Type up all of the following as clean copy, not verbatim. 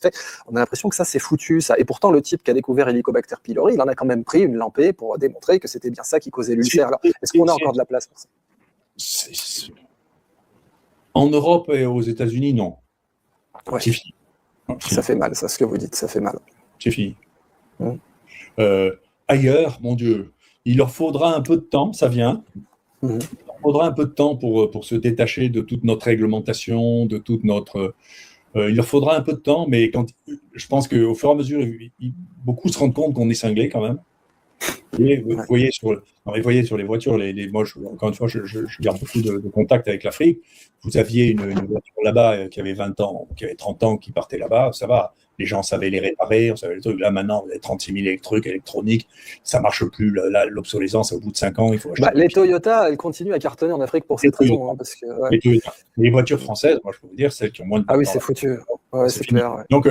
fait. On a l'impression que ça, c'est foutu, ça. Et pourtant, le type qui a découvert Helicobacter pylori, il en a quand même pris une lampée pour démontrer que c'était bien ça qui causait l'ulcère. Alors, est-ce qu'on a encore de la place pour ça? En Europe et aux États-Unis, non. Ouais. C'est fini. Ça fait mal, ça, ce que vous dites, ça fait mal. C'est fini. Ailleurs, mon Dieu, il leur faudra un peu de temps, ça vient. Il leur faudra un peu de temps pour se détacher de toute notre réglementation, de toute notre... il leur faudra un peu de temps, mais je pense qu'au fur et à mesure, beaucoup se rendent compte qu'on est cinglé quand même. Et vous voyez sur les voitures, moi, encore une fois, je garde beaucoup de contact avec l'Afrique. Vous aviez une voiture là-bas qui avait 20 ans, qui avait 30 ans, qui partait là-bas, ça va. Les gens savaient les réparer, on savait les trucs. Là, maintenant, vous avez 36 000 trucs électroniques, ça ne marche plus. L'obsolescence, au bout de 5 ans, il faut acheter. Les Toyota, elles continuent à cartonner en Afrique pour cette raison. Parce que, les voitures françaises, moi, je peux vous dire, celles qui ont moins de... Ah oui, c'est foutu. Ouais, c'est clair. Ouais. Donc,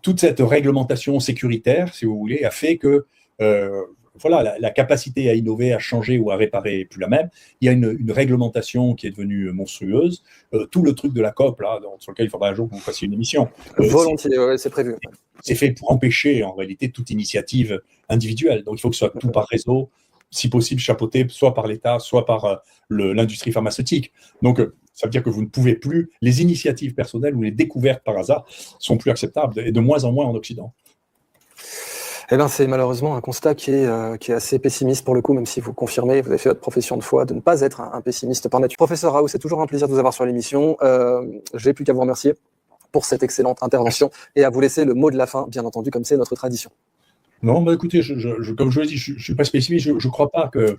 toute cette réglementation sécuritaire, si vous voulez, a fait que voilà, la capacité à innover, à changer ou à réparer n'est plus la même. Il y a une réglementation qui est devenue monstrueuse. Tout le truc de la COP, là, sur lequel il faudra un jour que vous fassiez une émission. Volontiers, c'est prévu. C'est fait pour empêcher, en réalité, toute initiative individuelle. Donc, il faut que ce soit tout par réseau, si possible chapeauté soit par l'État, soit par l'industrie pharmaceutique. Donc, ça veut dire que vous ne pouvez plus, les initiatives personnelles ou les découvertes par hasard sont plus acceptables, et de moins en moins en Occident. Eh ben, c'est malheureusement un constat qui est assez pessimiste pour le coup, même si vous confirmez, vous avez fait votre profession de foi de ne pas être un pessimiste par nature. Professeur Raoult, c'est toujours un plaisir de vous avoir sur l'émission. Je n'ai plus qu'à vous remercier pour cette excellente intervention et à vous laisser le mot de la fin, bien entendu, comme c'est notre tradition. Non, bah écoutez, comme je l'ai dit, je suis pas pessimiste. Je crois pas que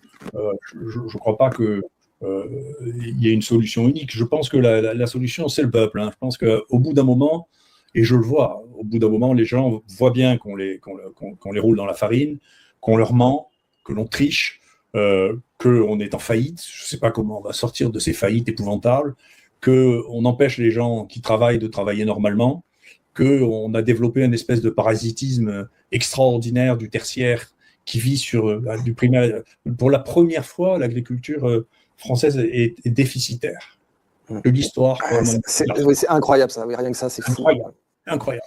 il y ait une solution unique. Je pense que la solution, c'est le peuple. Je pense qu'au bout d'un moment, et je le vois, au bout d'un moment, les gens voient bien qu'on les roule dans la farine, qu'on leur ment, que l'on triche, qu'on est en faillite. Je ne sais pas comment on va sortir de ces faillites épouvantables, qu'on empêche les gens qui travaillent de travailler normalement, qu'on a développé une espèce de parasitisme extraordinaire du tertiaire qui vit sur du primaire. Pour la première fois, l'agriculture française est déficitaire. De l'histoire. C'est incroyable ça, oui, rien que ça, c'est fou. Incroyable.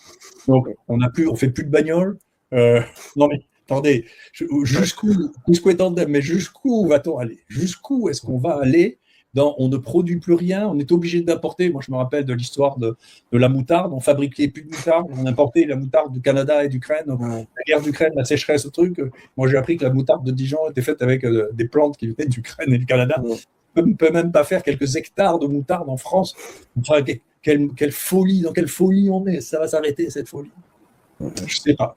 Donc, on fait plus de bagnoles. Non mais, attendez, jusqu'où va-t-on aller? Jusqu'où est-ce qu'on va aller on ne produit plus rien, on est obligé d'importer. Moi, je me rappelle de l'histoire de la moutarde. On fabriquait plus de moutarde, on importait la moutarde du Canada et d'Ukraine. La guerre d'Ukraine, la sécheresse, ce truc. Moi, j'ai appris que la moutarde de Dijon était faite avec des plantes qui venaient d'Ukraine et du Canada. On ne peut même pas faire quelques hectares de moutarde en France. Enfin, quelle folie, dans quelle folie on est? Ça va s'arrêter, cette folie? Je ne sais pas.